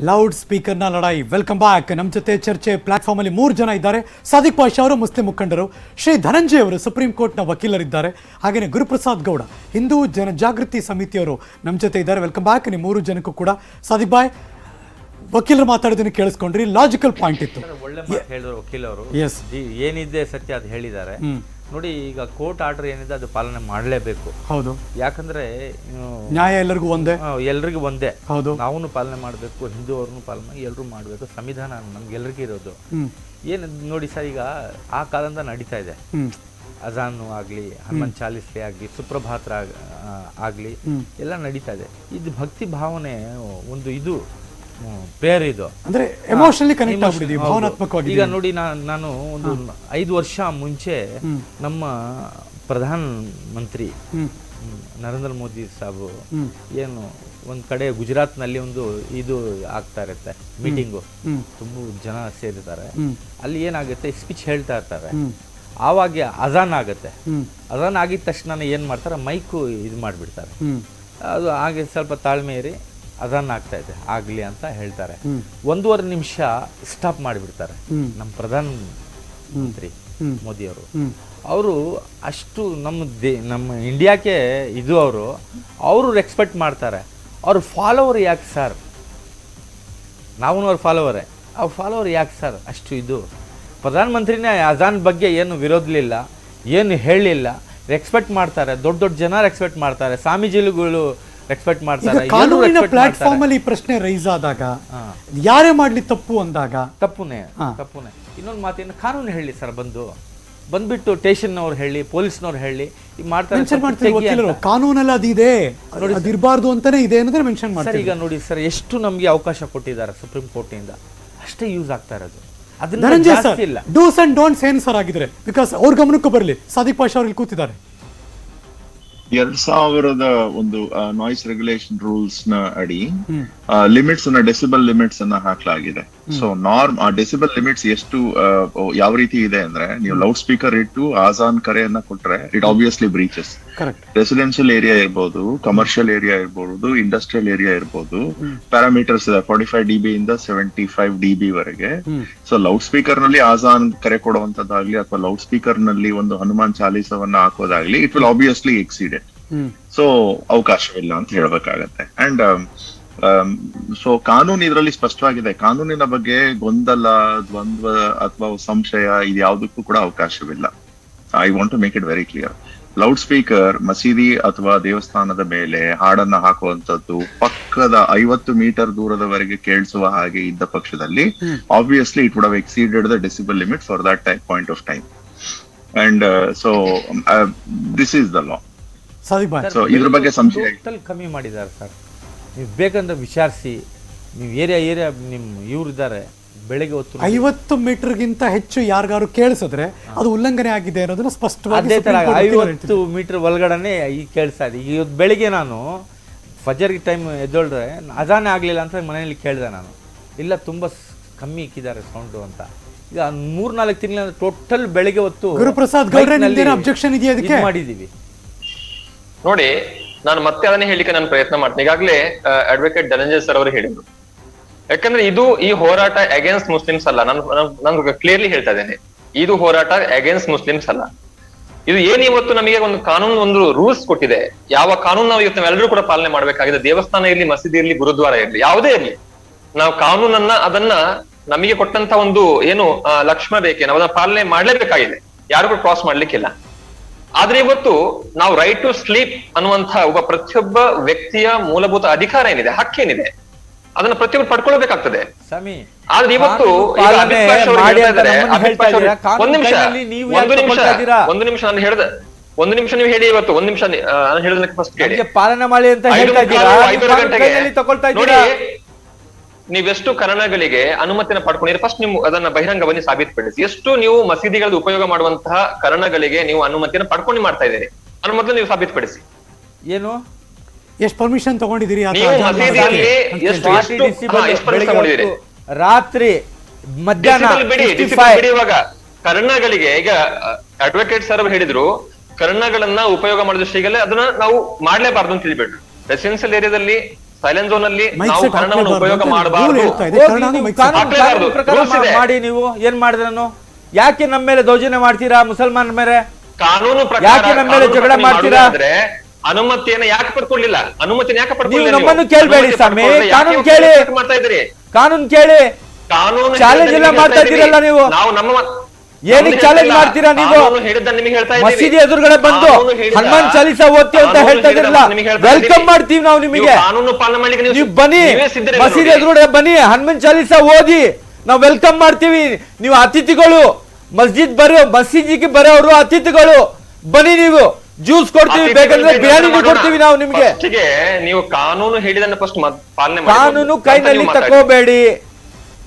Loud ಸ್ಪೀಕರ್ನ ಲಡಾಯಿ. Welcome back. ನಮ್ಮ ಜೊತೆ ಚರ್ಚೆ ಪ್ಲಾಟ್ಫಾರ್ಮ್ ಅಲ್ಲಿ 3 ಜನ ಇದ್ದಾರೆ. ಸಾದಿಕ್ ಪಾಷಾ ಅವರು ಮುಸ್ಲಿಂ ಮುಖಂಡರು, ಶ್ರೀ ಧನಂಜಯ ಅವರು ಸುಪ್ರೀಂ ಕೋರ್ಟ್ನ ವಕೀಲರಿದ್ದಾರೆ, ಹಾಗೆಯೇ ಗುರುಪ್ರಸಾದ್ ಗೌಡ ಹಿಂದೂ ಜನಜಾಗೃತಿ ಸಮಿತಿಯವರು ನಮ್ಮ ಜೊತೆ ಇದ್ದಾರೆ. Welcome back. ನೀವು 3 ಜನಕ್ಕೂ ಕೂಡ. ಸಾದಿಕ್ ಬಾಯ್, ವಕೀಲರು ಮಾತಾಡೋದನ್ನ ಕೇಳಿಸ್ಕೊಂಡ್ರಿ, ಲಾಜಿಕಲ್ ಪಾಯಿಂಟ್ ಇತ್ತು. ಒಳ್ಳೆ ಮಾತು ಹೇಳಿದ್ರು ವಕೀಲರು. ಏನಿದೆ ಸತ್ಯ ಅದು ಹೇಳಿದ್ದಾರೆ. ನೋಡಿ, ಈಗ ಕೋರ್ಟ್ ಆರ್ಡರ್ ಏನಿದೆ ಅದು ಪಾಲನೆ ಮಾಡಲೇಬೇಕು. ಹೌದು, ಯಾಕಂದ್ರೆ ನ್ಯಾಯ ಎಲ್ಲರಿಗೂ ಒಂದೇ, ಎಲ್ರಿಗೂ ಒಂದೇ. ಹೌದು, ನಾವು ಪಾಲನೆ ಮಾಡಬೇಕು, ಹಿಂದೂ ಅವ್ರನ್ನು ಪಾಲನೆ ಎಲ್ಲರೂ ಮಾಡಬೇಕು. ಸಂವಿಧಾನ ನಮ್ಗೆಲ್ರಿಗೂ ಇರೋದು. ಏನು ನೋಡಿ ಸರ್, ಈಗ ಆ ಕಾಲದಿಂದ ನಡೀತಾ ಇದೆ. ಅಜಾನು ಆಗಲಿ, ಹನುಮಾನ್ ಚಾಲಿಸ್ಲಿ ಆಗಲಿ, ಸುಪ್ರಭಾತ ಆಗಲಿ, ಎಲ್ಲ ನಡೀತಾ ಇದೆ. ಇದು ಭಕ್ತಿ ಭಾವನೆ, ಒಂದು ಇದು ಪ್ರೇಯರ್, ಇದು ಅಂದ್ರೆ ಎಮೋಷನಲಿ ಕನೆಕ್ಟ್ ಆಗ್ಬಿಟ್ಟಿದೆ, ಭಾವನಾತ್ಮಕವಾಗಿ. ಈಗ ನೋಡಿ, ನಾನು ಒಂದು 5 ವರ್ಷ ಮುಂಚೆ ನಮ್ಮ ಪ್ರಧಾನ ಮಂತ್ರಿ ನರೇಂದ್ರ ಮೋದಿ ಸಾಬು ಏನು ಒಂದ್ ಕಡೆ ಗುಜರಾತ್ ನಲ್ಲಿ ಒಂದು ಇದು ಆಗ್ತಾ ಇರುತ್ತೆ, ಮೀಟಿಂಗು, ತುಂಬಾ ಜನ ಸೇರಿದ್ದಾರೆ. ಅಲ್ಲಿ ಏನಾಗುತ್ತೆ, ಸ್ಪೀಚ್ ಹೇಳ್ತಾ ಇರ್ತಾರೆ. ಆವಾಗ ಅಜಾನ್ ಆಗುತ್ತೆ. ಅಜಾನ್ ಆಗಿದ ತಕ್ಷಣ ಏನ್ ಮಾಡ್ತಾರೆ, ಮೈಕು ಇದು ಮಾಡಿಬಿಡ್ತಾರೆ. ಅದು ಹಾಗೆ ಸ್ವಲ್ಪ ತಾಳ್ಮೆ ಇರಿ, ಅಜಾನ್ ಆಗ್ತಾ ಇದೆ ಆಗ್ಲಿ ಅಂತ ಹೇಳ್ತಾರೆ. 1.5 ನಿಮಿಷ ಸ್ಟಾಪ್ ಮಾಡಿಬಿಡ್ತಾರೆ ನಮ್ಮ ಪ್ರಧಾನ ಮಂತ್ರಿ ಮೋದಿ ಅವರು ಅಷ್ಟು ನಮ್ಮ ಇಂಡಿಯಾಕ್ಕೆ ಇದು ಅವರು ರೆಸ್ಪೆಕ್ಟ್ ಮಾಡ್ತಾರೆ. ಅವ್ರ ಫಾಲೋವರ್ ಯಾಕೆ ಸರ್? ನಾವು ಅವ್ರ ಫಾಲೋವರೇ. ಅವ್ರ ಫಾಲೋವರ್ ಯಾಕೆ ಸರ್ ಅಷ್ಟು ಇದು? ಪ್ರಧಾನಮಂತ್ರಿನೇ ಅಜಾನ್ ಬಗ್ಗೆ ಏನು ವಿರೋಧಲಿಲ್ಲ, ಏನು ಹೇಳಿಲ್ಲ, ರೆಸ್ಪೆಕ್ಟ್ ಮಾಡ್ತಾರೆ. ದೊಡ್ಡ ದೊಡ್ಡ ಜನ ರೆಸ್ಪೆಕ್ಟ್ ಮಾಡ್ತಾರೆ, ಸ್ವಾಮೀಜಿಗಳು ರೆಸ್ಪೆಕ್ಟ್ ಮಾಡ್ತಾರೆ. ಕಾನೂನಿನ ಪ್ಲಾಟ್ಫಾರ್ಮ್ ಅಲ್ಲಿ ಪ್ರಶ್ನೆ ರೈಸ್ ಆದಾಗ ಯಾರೇ ಮಾಡ್ಲಿ ತಪ್ಪು ಅಂದಾಗ ತಪ್ಪುನೇ. ಇನ್ನೊಂದು ಮಾತೇನು, ಕಾನೂನು ಹೇಳಿ ಸರ್, ಬಂದ್ಬಿಟ್ಟು ಸ್ಟೇಷನ್ ಅವ್ರು ಹೇಳಿ, ಪೊಲೀಸ್ನವ್ರು ಹೇಳಿ ಮಾಡ್ತಾರೆ. ಕಾನೂನಲ್ಲಿ ಅದಿದೆ, ಅದಿರಬಾರ್ದು ಅಂತಾನೆ ಇದೆ ಅನ್ನೋದ್ರೆ ಮೆನ್ಷನ್ ಮಾಡ್ತಾರೆ. ಈಗ ನೋಡಿ ಸರ್, ಎಷ್ಟು ನಮ್ಗೆ ಅವಕಾಶ ಕೊಟ್ಟಿದ್ದಾರೆ ಸುಪ್ರೀಂ ಕೋರ್ಟ್ ಇಂದ, ಅಷ್ಟೇ ಯೂಸ್ ಆಗ್ತಾ ಇರೋದು. Dhananjaya sir, dos and don'ts ಏನ್ ಸರ್ ಆಗಿದ್ರೆ, ಬಿಕಾಸ್ ಅವ್ರ ಗಮನಕ್ಕೂ ಬರಲಿ. ಸಾದಿಕ್ ಪಾಷಾ ಅವ್ರು ಇಲ್ಲಿ ಕೂತಿದ್ದಾರೆ. 2000 ಒಂದು ನಾಯ್ಸ್ ರೆಗ್ಯುಲೇಷನ್ ರೂಲ್ಸ್ ನ ಅಡಿ ಲಿಮಿಟ್ಸ್ ಅನ್ನ, ಡೆಸಿಬಲ್ ಲಿಮಿಟ್ಸ್ ಅನ್ನ ಹಾಕಲಾಗಿದೆ. ಸೊ ಡೆಸಿಬಲ್ ಲಿಮಿಟ್ಸ್ ಎಷ್ಟು ಯಾವ ರೀತಿ ಇದೆ ಅಂದ್ರೆ, ನೀವು ಲೌಡ್ ಸ್ಪೀಕರ್ ಇಟ್ಟು ಆಜಾನ್ ಕರೆಯನ್ನ ಕೊಟ್ರೆ ಇಟ್ ಆಬ್ವಿಯಸ್ಲಿ ಬ್ರೀಚಸ್. ರೆಸಿಡೆನ್ಷಿಯಲ್ ಏರಿಯಾ ಇರ್ಬೋದು, ಕಮರ್ಷಿಯಲ್ ಏರಿಯಾ ಇರ್ಬೋದು, ಇಂಡಸ್ಟ್ರಿಯಲ್ ಏರಿಯಾ ಇರ್ಬೋದು, ಪ್ಯಾರಾಮೀಟರ್ಸ್ ಇದೆ 45 dB ಇಂದ 75 dB ವರೆಗೆ. ಸೊ ಲೌಡ್ ಸ್ಪೀಕರ್ ನಲ್ಲಿ ಆಜಾನ್ ಕರೆ ಕೊಡುವಂತದ್ದಾಗ್ಲಿ ಅಥವಾ ಲೌಡ್ ಸ್ಪೀಕರ್ ನಲ್ಲಿ ಒಂದು ಹನುಮಾನ್ ಚಾಲೀಸವನ್ನ ಹಾಕೋದಾಗ್ಲಿ, it will obviously exceed it. So ಅವಕಾಶವಿಲ್ಲ ಅಂತ ಹೇಳ್ಬೇಕಾಗತ್ತೆ. ಅಂಡ್ ಸೊ ಕಾನೂನು ಇದರಲ್ಲಿ ಸ್ಪಷ್ಟವಾಗಿದೆ. ಕಾನೂನಿನ ಬಗ್ಗೆ ಗೊಂದಲ, ದ್ವಂದ್ವ ಅಥವಾ ಸಂಶಯ ಇದ್ಯಾವುದಕ್ಕೂ ಕೂಡ ಅವಕಾಶವಿಲ್ಲ. I want to make it very clear. Loud speaker ಮಸೀದಿ ಅಥವಾ ದೇವಸ್ಥಾನದ ಮೇಲೆ ಹಾಡನ್ನ ಹಾಕುವಂತದ್ದು ಪಕ್ಕದ 50 ಮೀಟರ್ ದೂರದವರೆಗೆ ಕೇಳಿಸುವ ಹಾಗೆ ಇದ್ದ ಪಕ್ಷದಲ್ಲಿ obviously it would have exceeded the decibel limit for that point of time. And so this is the law. So ಇದ್ರ ಬಗ್ಗೆ ಸಂಶಯ ಕಮ್ಮಿ ಮಾಡಿದ್ದಾರೆ ಸರ್. ನೀವು ಬೇಕಂದ್ರೆ ವಿಚಾರಿಸಿ, ನೀವು ಏರಿಯಾ ನಿಮ್ ಇವ್ರಿದ್ದಾರೆ, ಬೆಳಗ್ಗೆ ಹೊತ್ತು 50 ಮೀಟರ್ಗಿಂತ ಹೆಚ್ಚು ಯಾರಿಗಾರು ಕೇಳಿಸಿದ್ರೆ ಅದು ಉಲ್ಲಂಘನೆ ಆಗಿದೆ ಅನ್ನೋದನ್ನ ಸ್ಪಷ್ಟವಾಗಿ. ಅದೇ ತರ 50 ಮೀಟರ್ ಒಳಗಡೆ ಈಗ ಕೇಳಿಸ್ತಾ ಇದೆ. ಈಗ ಬೆಳಿಗ್ಗೆ ನಾನು ಫಜರ್ಗೆ ಟೈಮ್ ಎದ್ದೊಳ್ರೆ ಅಜಾನೆ ಆಗ್ಲಿಲ್ಲ ಅಂತ ಮನೆಯಲ್ಲಿ ಕೇಳಿದೆ ನಾನು. ಇಲ್ಲ, ತುಂಬಾ ಕಮ್ಮಿ ಇಕ್ಕಿದ್ದಾರೆ ಸೌಂಡು ಅಂತ. ಈಗ 3-4 ತಿಂಗಳ ಟೋಟಲ್ ಬೆಳಿಗ್ಗೆ ಹೊತ್ತು ಗುರುಪ್ರಸಾದ್ ಗೌಡ್ರೆ ಅಬ್ಜೆಕ್ಷನ್ ಇದೆಯಾ ಅದಕ್ಕೆ ಮಾಡಿದೀವಿ. ನೋಡಿ, ನಾನು ಮತ್ತೆ ಅದನ್ನೇ ಹೇಳಿಕ್ಕೆ ನಾನು ಪ್ರಯತ್ನ ಮಾಡ್ತೀನಿ. ಈಗಾಗಲೇ ಅಡ್ವೊಕೇಟ್ ಧನಂಜಯ ಸರ್ ಅವರು ಹೇಳಿದ್ರು. ಯಾಕಂದ್ರೆ ಈ ಹೋರಾಟ ಅಗೇನ್ಸ್ಟ್ ಮುಸ್ಲಿಮ್ಸ್ ಅಲ್ಲ. ನಾನು ಕ್ಲಿಯರ್ಲಿ ಹೇಳ್ತಾ ಇದ್ದೇನೆ, ಇದು ಹೋರಾಟ ಅಗೇನ್ಸ್ಟ್ ಮುಸ್ಲಿಮ್ಸ್ ಅಲ್ಲ. ಇದು ಏನ್ ಇವತ್ತು ನಮಗೆ ಒಂದು ಕಾನೂನು, ಒಂದು ರೂಲ್ಸ್ ಕೊಟ್ಟಿದೆ. ಯಾವ ಕಾನೂನು ನಾವು ಇವತ್ತು ನಾವೆಲ್ಲರೂ ಕೂಡ ಪಾಲನೆ ಮಾಡ್ಬೇಕಾಗಿದೆ. ದೇವಸ್ಥಾನ ಇರ್ಲಿ, ಮಸೀದಿ ಇರ್ಲಿ, ಗುರುದ್ವಾರ ಇರ್ಲಿ, ಯಾವುದೇ ಇರ್ಲಿ, ನಾವು ಕಾನೂನನ್ನ ಅದನ್ನ ನಮಗೆ ಕೊಟ್ಟಂತ ಒಂದು ಏನು ಲಕ್ಷ್ಮ ಬೇಕೆ, ನಾವು ಅದನ್ನ ಪಾಲನೆ ಮಾಡ್ಲೇಬೇಕಾಗಿದೆ. ಯಾರು ಕೂಡ ಕ್ರಾಸ್ ಮಾಡ್ಲಿಕ್ಕಿಲ್ಲ. ಆದ್ರೆ ಇವತ್ತು ನಾವು ರೈಟ್ ಟು ಸ್ಲೀಪ್ ಅನ್ನುವಂತಹ ಒಬ್ಬ ಪ್ರತಿಯೊಬ್ಬ ವ್ಯಕ್ತಿಯ ಮೂಲಭೂತ ಅಧಿಕಾರ ಏನಿದೆ, ಹಕ್ಕೇನಿದೆ, ಅದನ್ನ ಪ್ರತಿಯೊಬ್ಬರು ಪಡ್ಕೊಳ್ಬೇಕಾಗ್ತದೆ. ಆದ್ರೆ ಇವತ್ತು ಒಂದು ನಿಮಿಷ ನಾನು ಹೇಳ್ದೆ, ಒಂದು ನಿಮಿಷ ನೀವು ಹೇಳಿ. ಇವತ್ತು ಒಂದು ನಿಮಿಷ ನಾನು ಹೇಳೋದಕ್ಕೆ ಫಸ್ಟ್ ಕೇಳಿ. ಪಾಲನೆ ಮಾಡಿ ಅಂತ ಹೇಳ್ತಾ ಇದ್ದೀರಾ? 5 ಗಂಟೆಗೆ ನೋಡಿ, ನೀವೆಷ್ಟು ಕರಣಗಳಿಗೆ ಅನುಮತಿನ ಪಡ್ಕೊಂಡಿರಿ, ಫಸ್ಟ್ ನೀವು ಅದನ್ನ ಬಹಿರಂಗವಾಗಿ ಸಾಬೀತುಪಡಿಸಿ. ಎಷ್ಟು ನೀವು ಮಸೀದಿಗಳಲ್ಲಿ ಉಪಯೋಗ ಮಾಡುವಂತಹ ಕರಣಗಳಿಗೆ ನೀವು ಅನುಮತಿಯನ್ನು ಪಡ್ಕೊಂಡು ಮಾಡ್ತಾ ಇದ್ದೀರಿ ಅನ್ನೋ ಮೊದಲು ನೀವು ಸಾಬೀತುಪಡಿಸಿ. ಏನು, ಎಷ್ಟು ಪರ್ಮಿಷನ್ ತಗೊಂಡಿದ್ದೀರಿ? ರಾತ್ರಿ ಮಧ್ಯಾಹ್ನ ಬಿಡಿ. ಇವಾಗ ಕರ್ಣಗಳಿಗೆ, ಈಗ ಅಡ್ವೊಕೇಟ್ ಸರ್ ಹೇಳಿದ್ರು, ಕರ್ಣಗಳನ್ನ ಉಪಯೋಗ ಮಾಡಿದ ದೃಷ್ಟಿಗೆ ಅದನ್ನ ನಾವು ಮಾಡ್ಲೇಬಾರ್ದು ಅಂತ ತಿಳಿಬಿಟ್ರು. ರೆಸಿಡೆನ್ಸಿಯಲ್ ಏರಿಯಾದಲ್ಲಿ ಸೈಲೆಂಟ್ ಝೋನ್ ಅಲ್ಲಿ Mic ನಾವು set ಕನ್ನಡವನ್ನು ಹಾಕ್ಲೇಬಾರ್ದು ಉಪಯೋಗ ಅಂತ ಮಾಡಬಾರ್ದು. rule ಹೇಳ್ತಾ ಇದೆ. ಹೋಗಿ ಕನ್ನಡನ ನೀವು mic set ಕಾನೂನು ಹಾಕ್ಲೇಬಾರ್ದು. ಪ್ರಕಾರ rules ಇದೆ. ಮಾಡಿ. ನೀವು ಏನ್ ಮಾಡಿದ್ರನು? ಯಾಕೆ ನಮ್ಮ ಮೇಲೆ ದೌರ್ಜನ್ಯ ಮಾಡ್ತೀರಾ ಮುಸಲ್ಮಾನ ಮೇಲೆ? ಕಾನೂನು ಪ್ರಕಾರ ಯಾಕೆ ನಮ್ಮ ಮೇಲೆ ಕಾನೂನು ಜಗಳ ಪ್ರಕಾರ ಮಾಡ್ತೀರಾ? ಮಾಡುವುದಾದ್ರೆ ಅನುಮತಿಯನ್ನ ಯಾಕೆ ಪಡ್ಕೊಳ್ಳಿಲ್ಲ? ಅನುಮತಿನ ಯಾಕೆ ಪಡ್ಕೊಳ್ಳಿಲ್ಲ? ನೀವು ನಮ್ಮನ್ನು ಕೇಳ್ಬೇಡಿ ಅನುಮತಿ ಸ್ವಾಮಿ, ಪಡ್ಕೊಳ್ಳದೆ ಯಾಕೆ ಕಾನೂನು ಕೇಳಿ. ಮಾಡ್ತಾ ಇದ್ದೀರಿ? ಕಾನೂನು ಕೇಳಿ. ಕಾನೂನು ಚಾಲೆಂಜ್ ಎಲ್ಲ ಮಾಡ್ತಾ ಇದ್ದೀರಲ್ಲ ನೀವು. ನಾವು ನಮ್ಮ ಏನಕ್ಕೆ ಚಾಲೆಂಜ್ ಮಾಡ್ತೀರಾ ನೀವು? ನಿಮಗೆ ಹೇಳ್ತಾ ಇದ್ದೀವಿ. ಮಸೀದಿ ಎದುರುಗಡೆ ಬಂದು ಕಾನೂನು ಹೇಳಿದ- ಹನುಮಾನ್ ಚಾಲೀಸಾ ಓದ್ತಿ ಅಂತ ಕಾನೂನು ಹೇಳ್ತಾ ಇದ್ರಲ್ಲ, ನಿಮಗೆ ಹೇಳ್ತಾ ವೆಲ್ಕಮ್ ಇದ್ದೀವಿ. ಮಾಡ್ತೀವಿ ನಾವು ನಿಮಗೆ. ನೀವು ಕಾನೂನು ಪಾಲನೆ ಮಾಡ್ಲಿಕ್ಕೆ ನೀವು ಬನ್ನಿ, ನೀವೇ ಸಿದ್ಧರಿಲ್ಲ ಮಸೀದಿ ನೋಡಿ. ಎದುರುಗಡೆ ಬನ್ನಿ, ಹನುಮಾನ್ ಚಾಲೀಸಾ ಓದಿ, ನಾವು ವೆಲ್ಕಮ್ ಮಾಡ್ತೀವಿ. ನೀವು ಅತಿಥಿಗಳು, ಮಸೀದಿಗೆ ಬರೋರು ಅತಿಥಿಗಳು. ಬನ್ನಿ, ನೀವು ಜ್ಯೂಸ್ ಕೊಡ್ತೀವಿ, ಬೇಕಂದ್ರೆ ಬಿರಿಯಾನಿ ಕೊಡ್ತೀವಿ ನಾವು ನಿಮ್ಗೆ. ಫಸ್ಟಿಗೆ ನೀವು ಕಾನೂನು ಹೇಳಿದನ್ನ ಫಸ್ಟ್ ಪಾಲನೆ ಮಾಡಿ. ಕಾನೂನು ಕೈನಲ್ಲಿ ತಕೋಬೇಡಿ.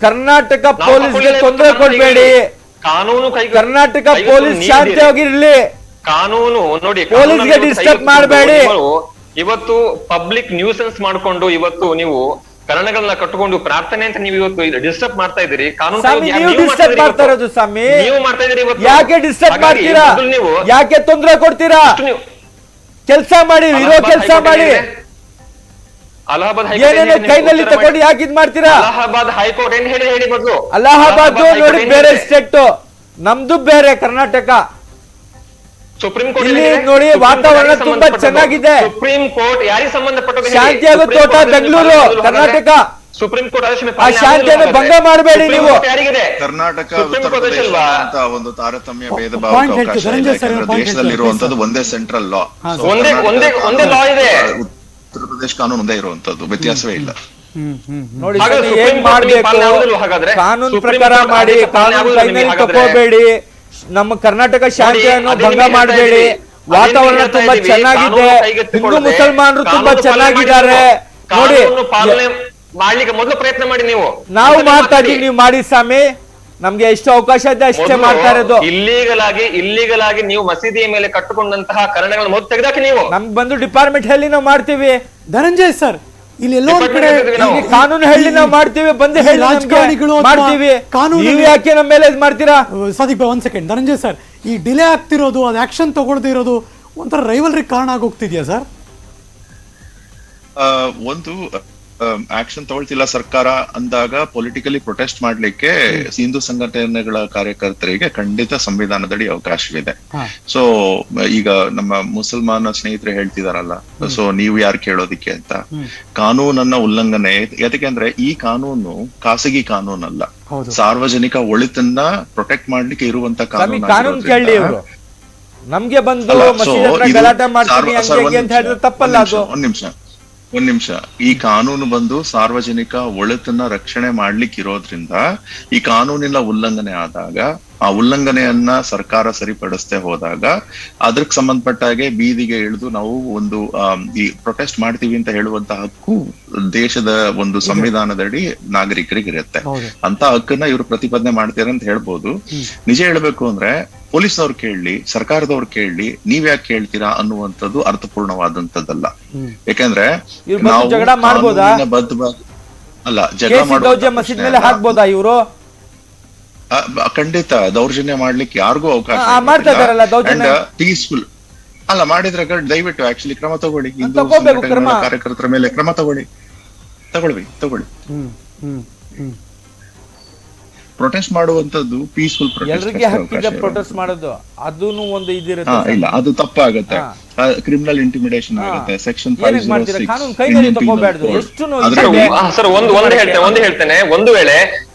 ಕರ್ನಾಟಕ ನಾವು ಪೊಲೀಸ್ಗೆ ತಕೊಳ್ಳಿ, ತೊಂದರೆ ಕೊಡಬೇಡಿ. ಕಾನೂನು ಕರ್ನಾಟಕ ಪೊಲೀಸ್ ಶಾಂತಿಯಾಗಿರ್ಲಿ. ಕಾನೂನು ನೋಡಿ, ಪೊಲೀಸ್ಗೆ ಕಾನೂನನ್ನು ಡಿಸ್ಟರ್ಬ್ ಕೈಗೆತ್ತಿಕೊಂಡು ಮಾಡಬೇಡಿ. ನೀವು ಇವತ್ತು ಪಬ್ಲಿಕ್ ನ್ಯೂಸೆನ್ಸ್ ಮಾಡ್ಕೊಂಡು ಇವತ್ತು ನೀವು ಕನ್ನಡಗಳನ್ನ ಕಟ್ಟಿಕೊಂಡು ಪ್ರಾರ್ಥನೆ ಅಂತ ನೀವು ಇವತ್ತು ಡಿಸ್ಟರ್ಬ್ ಮಾಡ್ತಾ ಇದ್ದೀರಿ. ಕಾನೂನು ಸ್ವಾಮಿ, ನೀವು ಡಿಸ್ಟರ್ಬ್ ಮಾಡ್ತಾ ಇರೋದು ಸ್ವಾಮಿ. ನೀವು ಮಾಡ್ತಾ ಇದ್ದೀರಿ ಇವತ್ತು. ಯಾಕೆ ಡಿಸ್ಟರ್ಬ್ ಹಾಗಾಗಿ ಮಾಡ್ತೀರಾ? ಮೊದಲು ನೀವು ಯಾಕೆ ತೊಂದರೆ ಕೊಡ್ತೀರಾ? ನೀವು ಕೆಲಸ ಮಾಡಿ, ಇರೋ ಕೆಲಸ ಮಾಡಿ. ಅಲಹಾಬಾದ್ ಏನೇನೋ ಕೈನಲ್ಲಿ ತಕೊಂಡು ಯಾಕೆ ಇದ್ ಮಾಡ್ತೀರಾ? ಅಲಹಾಬಾದ್ ಹೈಕೋರ್ಟ್ ಏನ್ ಹೇಳಿ ಮೊದಲು. ಅಲಹಾಬಾದ್ ನೋಡಿ ಬೇರೆ ಸ್ಟೇಟ್, ನಮ್ದು ಬೇರೆ ಕರ್ನಾಟಕ. ಸುಪ್ರೀಂ ಕೋರ್ಟ್ ಇಲ್ಲಿ ನೋಡಿ ವಾತಾವರಣ ತುಂಬಾ ಚೆನ್ನಾಗಿದೆ. ಸುಪ್ರೀಂ ಕೋರ್ಟ್ ಯಾರಿಗೆ ಸಂಬಂಧಪಟ್ಟದ್ದು? ಶಾಂತಿಯಾಗೋ ತೋಟ ಬೆಂಗಳೂರು, ಕರ್ನಾಟಕ. ಸುಪ್ರೀಂ ಕೋರ್ಟ್ ಆ ಶಾಂತಿಯನ್ನು ಭಂಗ ಮಾಡಬೇಡಿ ನೀವು. ಯಾರಿಗಿದೆ? ಕರ್ನಾಟಕ ಸುಪ್ರೀಂ ಉತ್ತರ ಕೋರ್ಟ್ ಪ್ರದೇಶ ಅಲ್ವಾ? ಅಂತ ಒಂದು ತಾರತಮ್ಯ ಭೇದ Point ಭಾವಕ್ಕೆ ಹೇಳ್ತೀವಿ, ಅವಕಾಶ ಧನಂಜಯ ಇಲ್ಲ. ಸರ್ ಯಾಕಂದ್ರೆ point ದೇಶದಲ್ಲಿರುವಂತದ್ದು ಒಂದೇ ಸೆಂಟ್ರಲ್ ಲಾ. ಒಂದೇ law ಇದೆ. ಉತ್ತರ ಪ್ರದೇಶ ಕಾನೂನು ಒಂದೇ ಇರುವಂತದ್ದು, ವ್ಯತ್ಯಾಸವೇ ಇಲ್ಲ. ನೋಡಿ ಹಾಗಾದ್ರೆ ಸ್ವಾಮಿ, ಸುಪ್ರೀಂ ಏನ್ ಕೋರ್ಟ್ ಮಾಡ್ಬೇಕು ಪಾಲನೆ ಆಗುದಿಲ್ವಾ ಹಾಗಾದ್ರೆ? ಕಾನೂನು ಸುಪ್ರೀಂ ಪ್ರಕಾರ ಕೋರ್ಟ್ ಮಾಡಿ. ಆದೇಶ ಪಾಲನೆ ಕಾನೂನು ಆಗುದಿಲ್ವಾ ಕೈನಲ್ಲಿ ನಿಮಗೆ ಹಾಗಾದ್ರೆ? ತಕೋಬೇಡಿ. ನಮ್ಮ ಕರ್ನಾಟಕ ಶಾಂತಿಯನ್ನು ಅದೇ ಭಂಗ ನಿಮಗೆ ಹೇಳ್ತಾ ಮಾಡಬೇಡಿ. ಇದ್ದೀವಿ. ವಾತಾವರಣ ಅದೇ ತುಂಬಾ ಹೇಳ್ತಾ ಚೆನ್ನಾಗಿದೆ. ಇದ್ದೀವಿ. ಕಾನೂನು ಹಿಂದೂ ಮುಸಲ್ಮಾನರು ತುಂಬಾ ಕಾನೂನು ಪಾಲನೆ ಚೆನ್ನಾಗಿದ್ದಾರೆ ಮಾಡಿ. ನೋಡಿ. ಕಾನೂನು ಪಾಲನೆ ಮಾಡ್ಲಿಕ್ಕೆ ಮೊದಲು ಪ್ರಯತ್ನ ಮಾಡಿ ನೀವು. ನಾವು ಮೊದಲು ಮಾಡ್ತಾ ಮಾತಾಡಿ. ಇದೀವಿ, ನೀವು ಮಾಡಿ ಸ್ವಾಮಿ. ನಮ್ಗೆ ಎಷ್ಟು ಅವಕಾಶ ಇದೆ ಅಷ್ಟೇ ಮೊದಲು ಮಾಡ್ತಾ ಇರೋದು. ಇಲ್ಲೀಗಲ್ ಆಗಿ ನೀವು ಮಸೀದಿಯ ಮೇಲೆ ಕಟ್ಟಿಕೊಂಡಂತಹ ಕನ್ನಡಗಳನ್ನು ಮೊದಲು ತೆಗೆದಾಕಿ ನೀವು. ನಮ್ಗೆ ಬಂದು ಡಿಪಾರ್ಟ್ಮೆಂಟ್ ಹೇಳಿ ನಾವು ಮಾಡ್ತೀವಿ. ಧನಂಜಯ್ ಸರ್, ಇಲ್ಲಿ ಎಲ್ಲೋ ಒಂದ್ ಕಡೆ ನಾವು ನಮ್ಗೆ ಕಾನೂನು ಹೇಳಿ ನಾವು ಮಾಡ್ತೀವಿ. ಬಂದು ಈ ಹೇಳಿ ರಾಜಕಾರಣಿಗಳು ನಮ್ಗೆ ಅಥವಾ ಮಾಡ್ತೀವಿ. ಕಾನೂನು- ನೀವು ಯಾಕೆ ನಮ್ಮ ಮೇಲೆ ಇದು ಮಾಡ್ತೀರಾ? ಸಾದಿಕ್ ಭಾಯ್, ಒಂದ್ ಸೆಕೆಂಡ್. ಧನಂಜಯ್ ಸರ್, ಈ ಡಿಲೇ ಆಗ್ತಿರೋದು, ಅದು ಆಕ್ಷನ್ ತಗೊಳ್ದೇ ಇರೋದು ಒಂಥರ ರೈವಲ್ರಿ ಕಾರಣ ಆಗೋಗ್ತಿದ್ಯಾ ಸರ್? ಒಂದು ಆಕ್ಷನ್ ತಗೊಳ್ತಿಲ್ಲ ಸರ್ಕಾರ ಅಂದಾಗ ಪೊಲಿಟಿಕಲಿ ಪ್ರೊಟೆಸ್ಟ್ ಮಾಡ್ಲಿಕ್ಕೆ ಹಿಂದೂ ಸಂಘಟನೆಗಳ ಕಾರ್ಯಕರ್ತರಿಗೆ ಖಂಡಿತ ಸಂವಿಧಾನದಡಿ ಅವಕಾಶವಿದೆ. ಸೊ ಈಗ ನಮ್ಮ ಮುಸಲ್ಮಾನ ಸ್ನೇಹಿತರು ಹೇಳ್ತಿದಾರಲ್ಲ, ಸೊ ನೀವು ಯಾರು ಕೇಳೋದಿಕ್ಕೆ ಅಂತ. ಕಾನೂನನ್ನ ಉಲ್ಲಂಘನೆ ಯಾಕೆಂದ್ರೆ ಈ ಕಾನೂನು ಖಾಸಗಿ ಕಾನೂನಲ್ಲ, ಸಾರ್ವಜನಿಕ ಒಳಿತನ್ನ ಪ್ರೊಟೆಕ್ಟ್ ಮಾಡ್ಲಿಕ್ಕೆ ಇರುವಂತ ಕಾನೂನು ಕೇಳಿ ಇವರು. ನಮ್ಗೆ ಬಂದು ಮಸೀದಿ ಹತ್ರ ಗಲಾಟೆ ಮಾಡ್ತೀನಿ ಹಂಗೆ ಅಂತ ಹೇಳಿದ್ರೆ ತಪ್ಪಲ್ಲ ಅದು. ಒಂದ್ ನಿಮಿಷ. ಈ ಕಾನೂನು ಬಂದು ಸಾರ್ವಜನಿಕ ಒಳಿತನ್ನ ರಕ್ಷಣೆ ಮಾಡ್ಲಿಕ್ಕೆ ಇರೋದ್ರಿಂದ ಈ ಕಾನೂನಿನ ಉಲ್ಲಂಘನೆ ಆದಾಗ, ಆ ಉಲ್ಲಂಘನೆಯನ್ನ ಸರ್ಕಾರ ಸರಿಪಡಿಸದೆ ಹೋದಾಗ ಅದಕ್ಕೆ ಸಂಬಂಧಪಟ್ಟ ಹಾಗೆ ಬೀದಿಗೆ ಇಳಿದು ನಾವು ಒಂದು ಈ ಪ್ರೊಟೆಸ್ಟ್ ಮಾಡ್ತೀವಿ ಅಂತ ಹೇಳುವಂತ ಹಕ್ಕು ದೇಶದ ಒಂದು ಸಂವಿಧಾನದಡಿ ನಾಗರಿಕರಿಗೆ ಇರುತ್ತೆ. ಅಂತ ಹಕ್ಕನ್ನ ಇವರು ಪ್ರತಿಪಾದನೆ ಮಾಡ್ತಾರೆ ಅಂತ ಹೇಳ್ಬೋದು. ನಿಜ ಹೇಳ್ಬೇಕು ಅಂದ್ರೆ ಪೊಲೀಸ್ನವ್ರು ಕೇಳಲಿ, ಸರ್ಕಾರದವ್ರು ಕೇಳಲಿ, ನೀವ್ ಯಾಕೆ ಕೇಳ್ತೀರಾ ಅನ್ನುವಂಥದ್ದು ಅರ್ಥಪೂರ್ಣವಾದಂತದ್ದಲ್ಲ. ಯಾಕಂದ್ರೆ ನಾವು ಬದ್ಧವಾಗಿ ಅಲ್ಲ, ಜಗಳ ಮಸೀದಿ ಹಾಕ್ಬೋದಾ ಇವರು? ಖಂಡಿತ ದೌರ್ಜನ್ಯ ಮಾಡ್ಲಿಕ್ಕೆ ಯಾರಿಗೂ ಅವಕಾಶ ಪೀಸ್ಫುಲ್ ಅಲ್ಲ. ಮಾಡಿದ್ರೆ ದಯವಿಟ್ಟು ಆಕ್ಚುಲಿ ಕ್ರಮ ತಗೊಳ್ಳಿ. ಹಿಂದೂ ಸಂಘಟನೆಗಳ ಕಾರ್ಯಕರ್ತರ ಮೇಲೆ ಕ್ರಮ ತಗೊಳ್ಳಿ. ಪ್ರೊಟೆಸ್ಟ್ ಮಾಡುವಂತದ್ದು ಪೀಸ್ಫುಲ್ ಪ್ರೊಟೆಸ್ಟ್ ಮಾಡೋದು ಅದೂನು ಒಂದು ಇದಿರುತ್ತೆ. ಇಲ್ಲ, ಅದು ತಪ್ಪಾಗತ್ತೆ. ಕ್ರಿಮಿನಲ್ ಇಂಟಿಮಿಡೇಷನ್ ಆಗುತ್ತೆ. ಸೆಕ್ಷನ್ 506 ಸರ್ ಒಂದು ಹೇಳ್ತೇನೆ.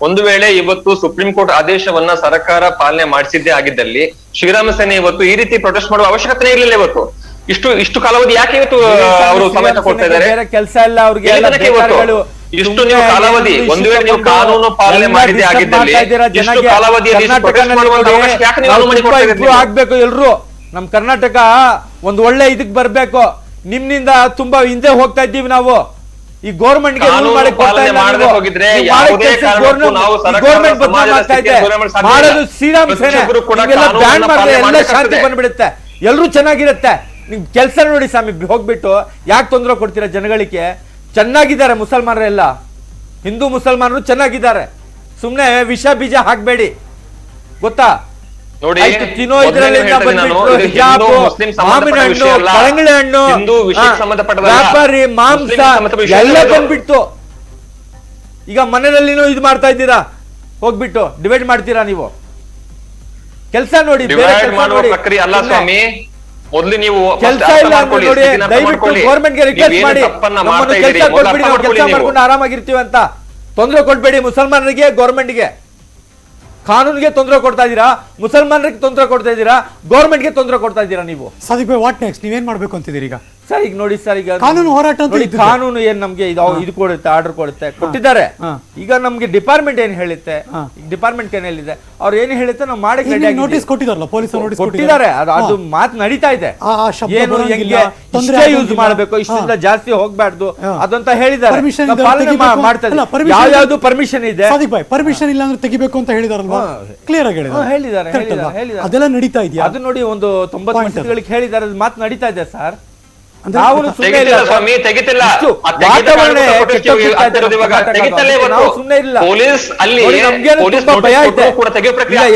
ಒಂದು ವೇಳೆ ಇವತ್ತು ಸುಪ್ರೀಂ ಕೋರ್ಟ್ ಆದೇಶವನ್ನ ಸರ್ಕಾರ ಪಾಲನೆ ಮಾಡಿಸಿದ್ದೇ ಆಗಿದ್ದಲ್ಲಿ ಶ್ರೀರಾಮ ಸೇನೆ ಇವತ್ತು ಈ ರೀತಿ ಪ್ರೊಟೆಸ್ಟ್ ಮಾಡುವ ಅವಶ್ಯಕತೆ ಇರಲಿಲ್ಲ. ಇವತ್ತು ಇಷ್ಟು ಕಾಲಾವಧಿ ಯಾಕೆ ಇವತ್ತು ಅವರು ಸಮೇತ ಕೊಡ್ತಾ ಇದ್ದಾರೆ? ಕೆಲಸ ಇಲ್ಲ ಅವ್ರಿಗೆ. ಇಷ್ಟು ನೀವು ಕಾಲಾವಧಿ, ಒಂದು ವೇಳೆ ನೀವು ಕಾನೂನು ಪಾಲನೆ ಮಾಡಿದ್ದೇ ಆಗಿದ್ದಲ್ಲಿ ಇಷ್ಟು ಕಾಲಾವಧಿಯಲ್ಲಿ ಆಗ್ಬೇಕು. ಎಲ್ರು ನಮ್ ಕರ್ನಾಟಕ ಒಂದ್ ಒಳ್ಳೆ ಇದಕ್ ಬರ್ಬೇಕು. ನಿಮ್ನಿಂದ ತುಂಬಾ ಹಿಂದೆ ಹೋಗ್ತಾ ಇದ್ದೀವಿ ನಾವು. ಈ ಗೌರ್ಮೆಂಟ್ ಗೆ ಮಾಡೋದು ಶ್ರೀರಾಮ್ ಸೇನೆ ಬ್ಯಾನ್ ಮಾಡಿದ್ರೆ ಎಲ್ಲ ಶಾಂತಿ ಬಂದ್ಬಿಡುತ್ತೆ, ಎಲ್ರು ಚೆನ್ನಾಗಿರುತ್ತೆ. ನಿಮ್ ಕೆಲ್ಸ ನೋಡಿ ಸ್ವಾಮಿ, ಹೋಗ್ಬಿಟ್ಟು ಯಾಕೆ ತೊಂದರೆ ಕೊಡ್ತೀರಾ ಜನಗಳಿಗೆ? ಚೆನ್ನಾಗಿದ್ದಾರೆ ಮುಸಲ್ಮಾನರೆಲ್ಲ, ಹಿಂದೂ ಮುಸಲ್ಮಾನರು ಚೆನ್ನಾಗಿದ್ದಾರೆ. ಸುಮ್ನೆ ವಿಷ ಬೀಜ ಹಾಕ್ಬೇಡಿ, ಗೊತ್ತಾ? ನೋಡಿ, ಆಯ್ತು, ತಿನ್ನೋ ಮೊದಲೇ ಇದ್ರಲ್ಲಿಂದ ಹೇಳ್ತಾ ಇದ್ದೀನಿ ಬಂದ್ಬಿಟ್ರು, ನಾನು, ಇದು ಹಿಜಾಬು, ಹಿಂದೂ ಮುಸ್ಲಿಂ ಸಂಬಂಧಪಟ್ಟ ಮಾವಿನ ಹಣ್ಣು, ವಿಷಯ ಅಲ್ಲ. ಕಳಂಗಡಿ ಹಣ್ಣು, ಹಿಂದೂ ವಿಷಯಕ್ಕೆ ಸಂಬಂಧಪಟ್ಟದಲ್ಲ. ವ್ಯಾಪಾರಿ, ಮಾಂಸ ಮುಸ್ಲಿಂ ಸಂಬಂಧಪಟ್ಟ ವಿಷಯ ಎಲ್ಲ ಅಲ್ಲ ಇದು. ಬಂದ್ಬಿಟ್ಟು ಈಗ ಮನೆಯಲ್ಲಿನೂ ಇದು ಮಾಡ್ತಾ ಇದ್ದೀರಾ, ಹೋಗ್ಬಿಟ್ಟು ಡಿವೈಡ್ ಮಾಡ್ತೀರಾ ನೀವು. ಕೆಲಸ ನೋಡಿ, ಬೇರೆ ಡಿವೈಡ್ ಕೆಲ್ಸ ಮಾಡುವ ನೋಡಿ. ಪ್ರಕ್ರಿಯೆ ಅಲ್ಲ ಸ್ವಾಮಿ. ಮೊದಲು ನೀವು ಕೆಲಸ ಇಲ್ಲ ಅಂದ್ರೆ ನೋಡಿ, ದಯವಿಟ್ಟು ಗೌರ್ಮೆಂಟ್ಗೆ ರಿಕ್ವೆಸ್ಟ್ ಮಾಡಿ, ನಮ್ಮನ್ನು ಕೆಲಸ ಕೊಡ್ಬಿಡಿ, ನಾವು ಕೆಲಸ ಮಾಡ್ಕೊಂಡು ಆರಾಮಾಗಿರ್ತೀವಿ ಅಂತ. ತೊಂದರೆ ಕೊಡ್ಬೇಡಿ ಮುಸಲ್ಮಾನರಿಗೆ, ಗೌರ್ಮೆಂಟ್ಗೆ. ಕಾನೂನಿಗೆ ತೊಂದರೆ ಕೊಡ್ತಾ ಇದ್ದೀರಾ, ಮುಸಲ್ಮಾನರಿಗೆ ತೊಂದರೆ ಕೊಡ್ತಾ ಇದ್ದೀರಾ, ಗೌರ್ಮೆಂಟ್ಗೆ ತೊಂದರೆ ಕೊಡ್ತಾ ಇದ್ದೀರಾ ನೀವು. Sadiq Bhai, what next? ನೀವೇನ್ ಮಾಡ್ಬೇಕು ಅಂತಿದ್ದೀರಿ ಈಗ? ಸರ್ ಈಗ ನೋಡಿ ಸರ್, ಈಗ ಕಾನೂನು ಹೋರಾಟ ಅಂತ ನೋಡಿ, ಇದ್ದಿದ್ದು. ಕಾನೂನು ಏನ್ ನಮ್ಗೆ ಇದು ಕೊಡುತ್ತೆ, ಆರ್ಡರ್ ಕೊಟ್ಟಿದ್ದಾರೆ. ಈಗ ನಮ್ಗೆ ಡಿಪಾರ್ಟ್ಮೆಂಟ್ ಏನ್ ಹೇಳುತ್ತೆ, ಡಿಪಾರ್ಟ್ಮೆಂಟ್ ಏನ್ ಹೇಳಿದೆ, ಅವ್ರು ಏನ್ ಹೇಳುತ್ತೆ ನಾವು ಮಾಡಿ ನೋಟಿಸ್ ಕೊಟ್ಟಿದಾರಲ್ಲ, ಪೊಲೀಸ್ ನೋಟಿಸ್ ಕೊಟ್ಟಿದ್ದಾರೆ. ಅದು ಮಾತು ನಡೀತಾ ಇದೆ. ಏನು ಹೆಂಗೆ ಇಷ್ಟೇ ಯೂಸ್ ಮಾಡಬೇಕು, ಇಷ್ಟರಿಂದ ಜಾಸ್ತಿ ಹೋಗ್ಬಾರ್ದು ಅದಂತ ಹೇಳಿದ್ದಾರೆ. ನಾವು ಪಾಲನೆ ಮಾಡ್ತಾ ಇದ್ದೀವಿ. ಯಾವ್ಯಾವ್ದು ಪರ್ಮಿಷನ್ ಇದೆ. ಸಾದಿಕ್ ಭಾಯ್, ಪರ್ಮಿಷನ್ ಇಲ್ಲ ಅಂದ್ರೆ ತೆಗಿಬೇಕು ಅಂತ ಹೇಳಿದಾರಲ್ವಾ? ಕ್ಲಿಯರ್ ಆಗಿ ಹೇಳಿದ್ದಾರೆ. ಅದೆಲ್ಲ ನಡೀತಾ ಇದೆಯಾ? ಅದು ನೋಡಿ, ಒಂದು 90 ಮಸೀದಿಗಳಿಗೆ ಹೇಳಿದ್ದಾರೆ, ಅದು ಮಾತು ನಡೀತಾ ಇದೆ ಸರ್. ನಾವು ಸ್ವಾಮಿ ತೆಗಿತಿಲ್ಲ. ವಾತಾವರಣ ಪೊಲೀಸ್ ಅಲ್ಲಿ ಭಯ ಇದೆ.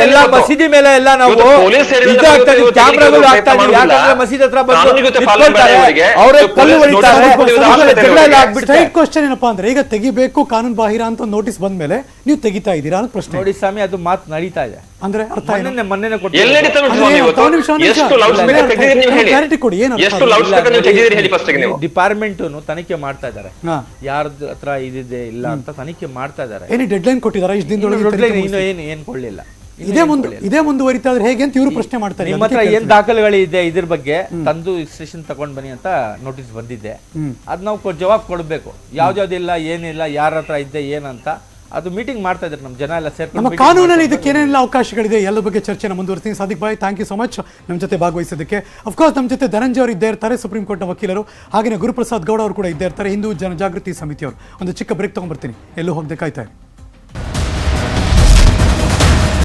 ಎಲ್ಲ ಮಸೀದಿ ಮೇಲೆ ಎಲ್ಲ ನಾವು ಕ್ಯಾಮ್ರಾಗಳು ಆಗ್ತಾ ಇದೀವಿ. ಯಾಕಂದ್ರೆ ಮಸೀದಿ ಹತ್ರ ಅವರೇ ಕಲ್ಲು ಹೊಡಿತಾರೆ. ಸ್ಟ್ರೈಟ್ ಕ್ವಶನ್ ಏನಪ್ಪಾ ಅಂದ್ರೆ, ಈಗ ತೆಗಿಬೇಕು ಕಾನೂನು ಬಾಹಿರ ಅಂತ ನೋಟಿಸ್ ಬಂದ ಮೇಲೆ ನೀವು ತೆಗಿತಾ ಇದ್ದೀರಾ ಅಂತ ಪ್ರಶ್ನೆ. ನೋಡಿ ಸ್ವಾಮಿ, ಅದು ಮಾತು ನಡೀತಾ ಇದೆ. ಅಂದ್ರೆ ಅರ್ಥ ಮೊನ್ನೆ ಡಿಪಾರ್ಟ್ಮೆಂಟ್ ತನಿಖೆ ಮಾಡ್ತಾ ಇದ್ದಾರೆ, ಯಾರ ಹತ್ರ ಇದಿದೆ ಇಲ್ಲ ಅಂತ ತನಿಖೆ ಮಾಡ್ತಾ ಇದ್ದಾರೆ. ಏನಿ ಡೆಡ್ ಲೈನ್ ಕೊಟ್ಟಿದ್ದಾರೆ? ಇಷ್ಟು ದಿನದೊಳಗೆ ಏನ್ ಕೊಡ್ಲಿಲ್ಲ. ಇದೇ ಮುಂದುವರಿತಾ ಇದ್ರೆ ಹೇಗೆ ಅಂತ ಇವರು ಪ್ರಶ್ನೆ ಮಾಡ್ತಾರೆ. ನಿಮ್ಮ ಹತ್ರ ಏನ್ ದಾಖಲೆಗಳಿದೆ ಇದ್ರ ಬಗ್ಗೆ ತಂದು ಸ್ಟೇಷನ್ ತಗೊಂಡ್ ಬನ್ನಿ ಅಂತ ನೋಟಿಸ್ ಬಂದಿದೆ. ಅದ್ ನಾವು ಜವಾಬ್ ಕೊಡ್ಬೇಕು. ಯಾವ್ದಿಲ್ಲ, ಏನಿಲ್ಲ, ಯಾರ ಹತ್ರ ಇದ್ದೆ ಏನಂತ ಅದು ಮೀಟಿಂಗ್ ಮಾಡ್ತಾ ಇದ್ದಾರೆ. ನಮ್ಮ ಜನ ಎಲ್ಲ ಸೇರ್ಕೊಂಡು ನಮ್ಮ ಕಾನೂನಲ್ಲಿ ಇದಕ್ಕೆ ಏನೆಲ್ಲ ಅವಕಾಶಗಳಿದೆ ಎಲ್ಲ ಬಗ್ಗೆ ಚರ್ಚೆನ ಮುಂದುವರಿಸ್ತೀನಿ. ಸಾದಿಕ್ ಭಾಯ್, ಥ್ಯಾಂಕ್ ಯು ಸೊ ಮಚ್ ನಮ್ಮ ಜೊತೆ ಭಾಗವಹಿಸೋದಕ್ಕೆ. ಅಫ್ಕೋರ್ಸ್ ನಮ್ಮ ಜೊತೆ ಧನಂಜಯ ಅವರು ಇದ್ದೇ ಇರ್ತಾರೆ, ಸುಪ್ರೀಂ ಕೋರ್ಟ್ನ ವಕೀಲರು. ಹಾಗೆಯೇ ಗುರುಪ್ರಸಾದ್ ಗೌಡ ಅವರು ಕೂಡ ಇದ್ದೇ ಇರ್ತಾರೆ, ಹಿಂದೂ ಜನಜಾಗೃತಿ ಸಮಿತಿಯವರು. ಒಂದು ಚಿಕ್ಕ ಬ್ರೇಕ್ ತಗೊಂಡ್ಬರ್ತೀನಿ, ಎಲ್ಲೂ ಹೋಗದೆ ಕಾಯ್ತಾ ಇರಿ.